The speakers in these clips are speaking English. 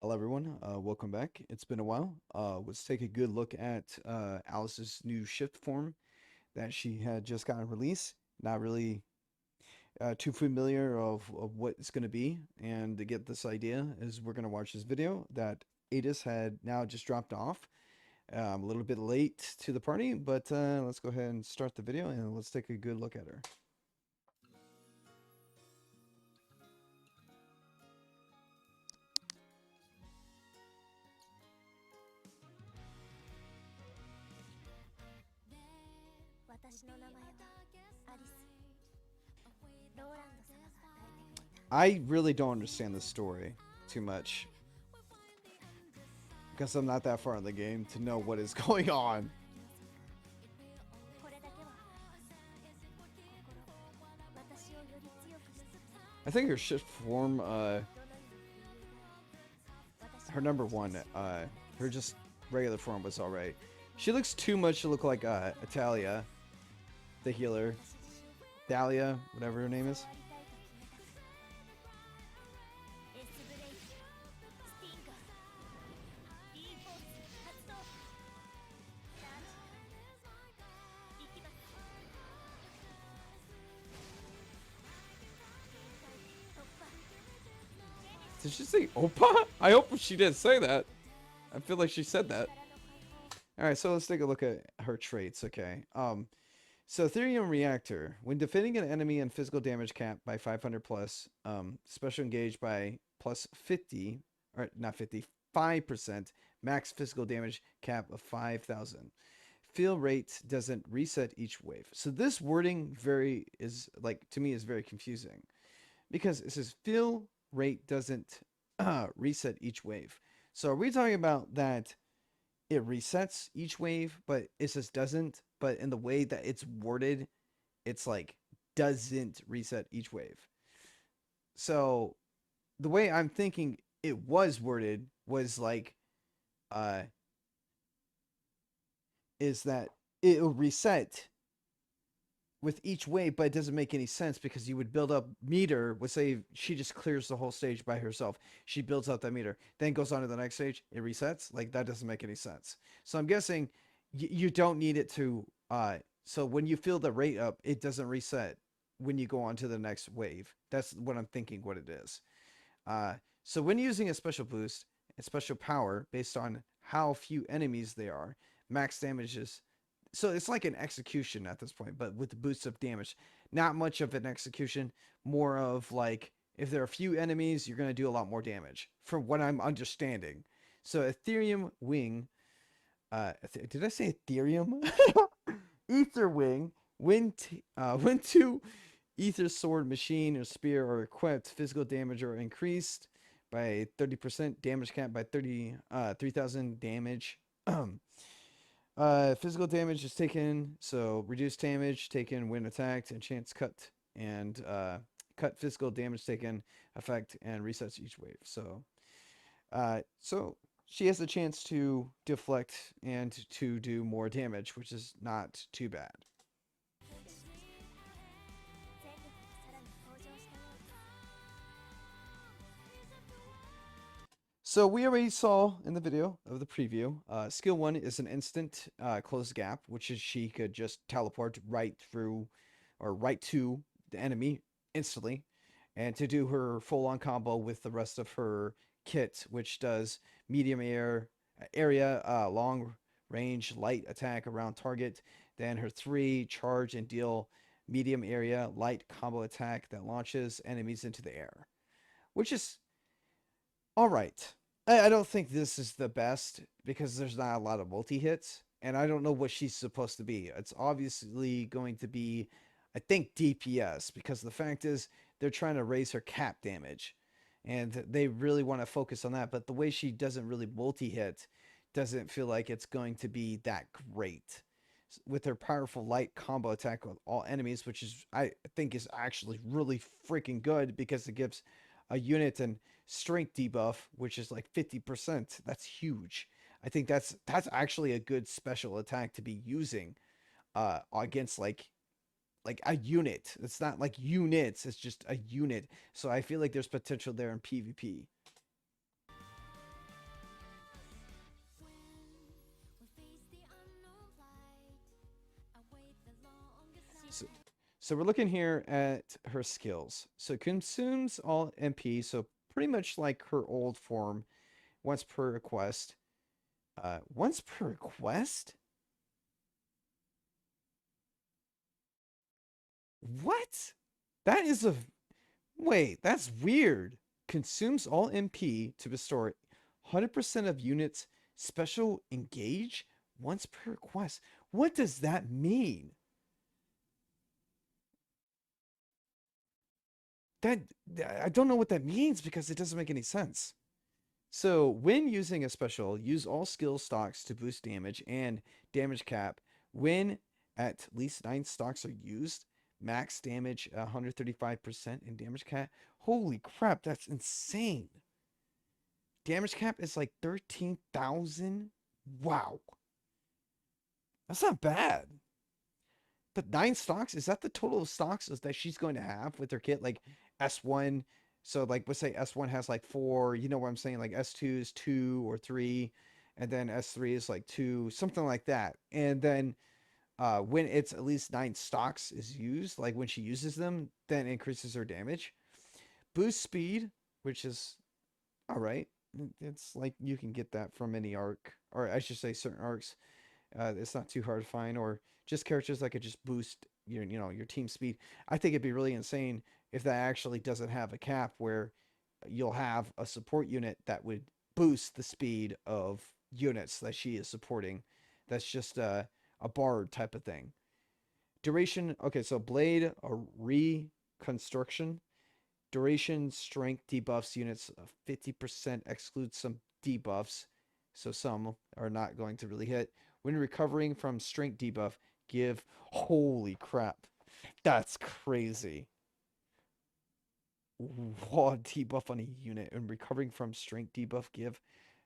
Hello everyone, welcome back. It's been a while. Let's take a good look at Alice's new shift form that she had just gotten released. Not really too familiar of what it's going to be, and to get this idea is we're going to watch this video that Adis had now just dropped off. A little bit late to the party, but let's go ahead and start the video and let's take a good look at her. I really don't understand the story too much because I'm not that far in the game to know what is going on. I think her shift form, her number one, her just regular form was alright. She looks too much to look like Italia, the healer. Dahlia, whatever her name is. Did she say Opa? I hope she didn't say that. I feel like she said that. Alright, so let's take a look at her traits, okay. So Therium Reactor. When defending an enemy and physical damage cap by 500 plus, special engage by plus 50, or not 50, 5%, max physical damage cap of 5,000. Fill rate doesn't reset each wave. So this wording is like, to me, is very confusing because it says fill rate doesn't reset each wave. So are we talking about that it resets each wave, but it just doesn't? But in the way that it's worded, it's like doesn't reset each wave. So the way I'm thinking it was worded was like, uh, is that it'll reset with each wave, but it doesn't make any sense because you would build up meter. Would say she just clears the whole stage by herself. She builds up that meter, then goes on to the next stage. It resets. Like that doesn't make any sense. So I'm guessing you don't need it to. So when you fill the rate up, it doesn't reset when you go on to the next wave. That's what I'm thinking. What it is. Uh, so when using a special boost, a special power based on how few enemies they are, max damage is so it's like an execution at this point, but with the boost of damage. Not much of an execution, more of like if there are a few enemies, you're going to do a lot more damage, from what I'm understanding. So Ethereum Wing, did I say Ethereum? Ether Wing, when two Ether Sword Machine or Spear are equipped, physical damage are increased by 30%, damage cap by 3,000 damage. Physical damage is taken, so reduced damage taken when attacked, and chance cut and cut physical damage taken effect and resets each wave. So she has a chance to deflect and to do more damage, which is not too bad. So we already saw in the video of the preview, skill 1 is an instant close gap, which is she could just teleport right through or right to the enemy instantly, and to do her full-on combo with the rest of her kit, which does medium area, long range, light attack around target, then her 3 charge and deal medium area, light combo attack that launches enemies into the air, which is all right. I don't think this is the best because there's not a lot of multi hits, and I don't know what she's supposed to be. It's obviously going to be, I think, DPS because the fact is they're trying to raise her cap damage, and they really want to focus on that. But the way she doesn't really multi hit doesn't feel like it's going to be that great. With her powerful light combo attack with all enemies, which is I think is actually really freaking good because it gives a unit and strength debuff, which is like 50%. That's huge. I think that's actually a good special attack to be using against like a unit. It's not like units, it's just a unit. So I feel like there's potential there in PvP. So, so we're looking here at her skills. So consumes all MP, so pretty much like her old form, once per request. Once per request? What? That is a wait, that's weird. Consumes all MP to restore 100% of units special engage once per request. What does that mean? That I don't know what that means because it doesn't make any sense. So, when using a special, use all skill stocks to boost damage and damage cap. When at least 9 stocks are used, max damage 135% and damage cap. Holy crap, that's insane. Damage cap is like 13,000. Wow. That's not bad. But 9 stocks, is that the total of stocks that she's going to have with her kit? Like S1, so like let's say S1 has like 4, you know what I'm saying? Like S2 is 2 or 3, and then S3 is like 2, something like that. And then when it's at least 9 stocks is used, like when she uses them, then increases her damage. Boost speed, which is all right. It's like you can get that from any arc, or I should say certain arcs. It's not too hard to find, or just characters that could just boost your team speed. I think it'd be really insane if that actually doesn't have a cap where you'll have a support unit that would boost the speed of units that she is supporting. That's just a bard type of thing. Duration. Okay, so blade or reconstruction. Duration strength debuffs units 50%, excludes some debuffs, so some are not going to really hit. When recovering from strength debuff, give. Holy crap. That's crazy. Raw debuff on a unit. And recovering from strength debuff, give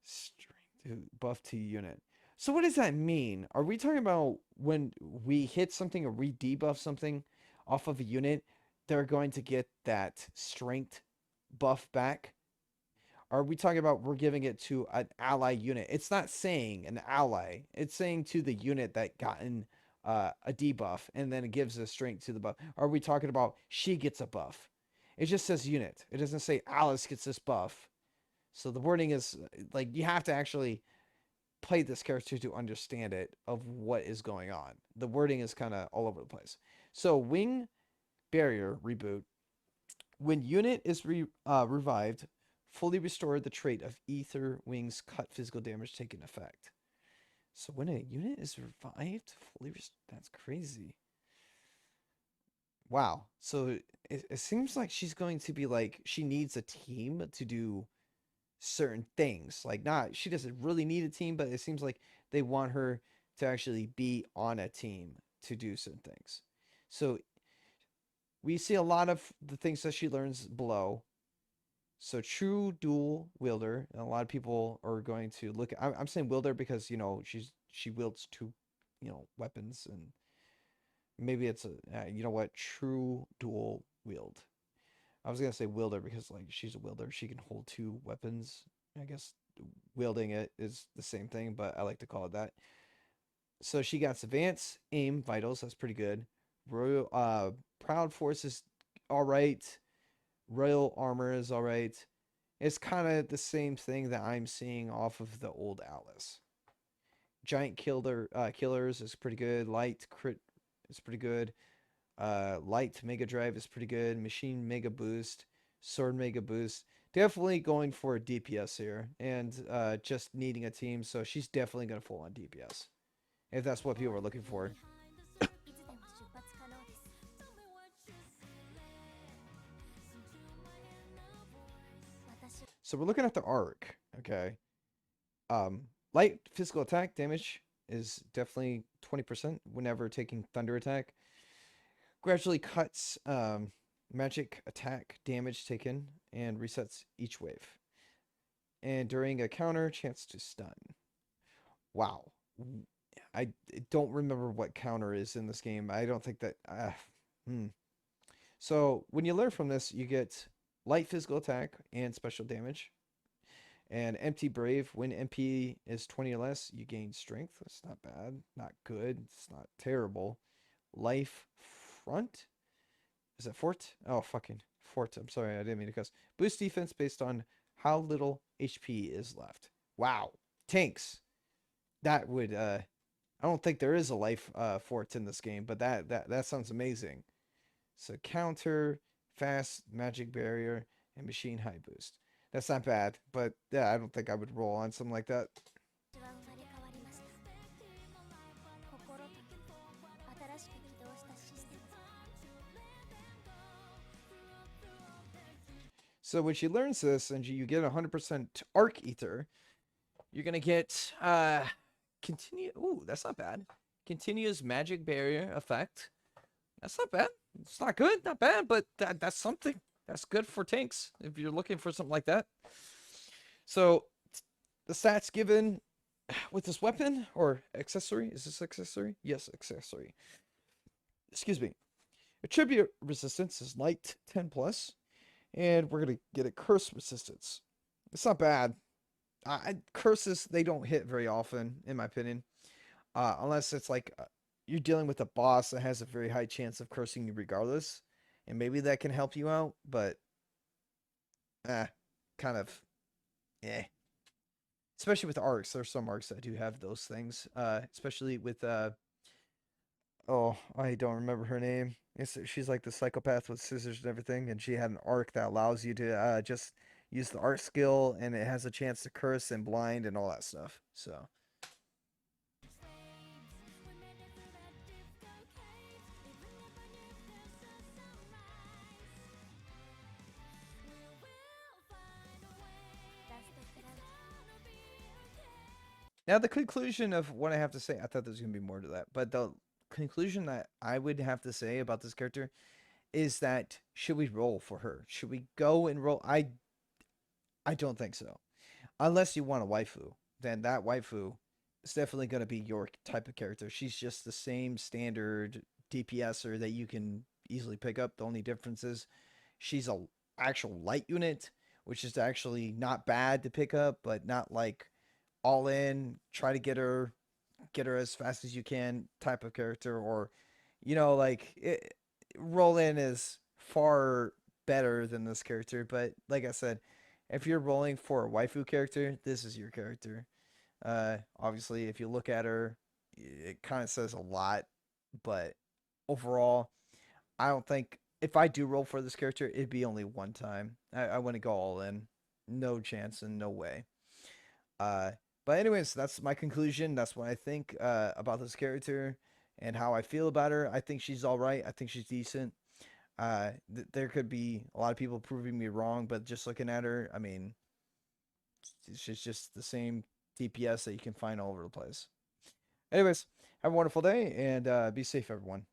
strength buff to unit. So what does that mean? Are we talking about when we hit something or we debuff something off of a unit, they're going to get that strength buff back? Are we talking about we're giving it to an ally unit? It's not saying an ally. It's saying to the unit that gotten a debuff and then it gives a strength to the buff. Are we talking about she gets a buff? It just says unit. It doesn't say Alice gets this buff. So the wording is like you have to actually play this character to understand it of what is going on. The wording is kind of all over the place. So wing barrier reboot. When unit is revived, fully restore the trait of ether wings cut physical damage taking effect. So when a unit is revived, that's crazy. Wow. So it seems like she's going to be like she needs a team to do certain things. Like not she doesn't really need a team, but it seems like they want her to actually be on a team to do certain things. So we see a lot of the things that she learns below. So true dual wielder, and a lot of people are going to look at I'm saying wielder because she wields two weapons, and maybe it's a you know what, true dual wield. I was gonna say wielder because like she's a wielder. She can hold two weapons. I guess wielding it is the same thing, but I like to call it that. So she got advance, aim, vitals. That's pretty good. Royal, proud force is all right. Royal armor is all right. It's kind of the same thing that I'm seeing off of the old Atlas. Giant killers is pretty good. Light crit is pretty good. Light Mega Drive is pretty good. Machine Mega Boost, Sword Mega Boost. Definitely going for a DPS here, and just needing a team. So she's definitely going to fall on DPS if that's what people are looking for. So we're looking at the arc. Okay. Light physical attack damage is definitely 20% whenever taking thunder attack. Gradually cuts magic attack damage taken and resets each wave. And during a counter, chance to stun. Wow. I don't remember what counter is in this game. I don't think that. Hmm. So when you learn from this, you get light physical attack and special damage. And empty brave. When MP is 20 or less, you gain strength. That's not bad. Not good. It's not terrible. Life. front. Is it fort? Oh, fucking fort. I'm sorry, I didn't mean to cuss. Boost defense based on how little HP is left. Wow. Tanks. That would I don't think there is a life fort in this game, but that sounds amazing. So counter, fast, magic barrier, and machine high boost. That's not bad, but yeah, I don't think I would roll on something like that. So when she learns this and you get 100% Arc Ether, you're gonna get continue. Ooh, that's not bad. Continuous magic barrier effect. That's not bad. It's not good, not bad, but that's something. That's good for tanks if you're looking for something like that. So the stats given with this weapon or accessory, is this accessory? Yes, accessory. Excuse me. Attribute resistance is light 10 plus, and we're gonna get a curse resistance. It's not bad. Curses, they don't hit very often, in my opinion, unless it's like you're dealing with a boss that has a very high chance of cursing you regardless, and maybe that can help you out. But kind of, eh. Especially with arcs, there's some arcs that do have those things. Especially with oh, I don't remember her name. She's like the psychopath with scissors and everything, and she had an arc that allows you to just use the art skill, and it has a chance to curse and blind and all that stuff. So. Now, the conclusion of what I have to say, I thought there was going to be more to that, but the conclusion that I would have to say about this character is that should we roll for her? Should we go and roll? I don't think so. Unless you want a waifu, then that waifu is definitely going to be your type of character. She's just the same standard DPSer that you can easily pick up. The only difference is she's a actual light unit, which is actually not bad to pick up, but not like all in, try to get her as fast as you can type of character, or like roll in is far better than this character. But like I said, if you're rolling for a waifu character, this is your character. Obviously, if you look at her, it kind of says a lot, but overall, I don't think if I do roll for this character, it'd be only one time. I wouldn't go all in. No chance and no way. Uh, but anyways, that's my conclusion. That's what I think about this character and how I feel about her. I think she's all right. I think she's decent. There could be a lot of people proving me wrong, but just looking at her, I mean, she's just the same DPS that you can find all over the place. Anyways, have a wonderful day and be safe, everyone.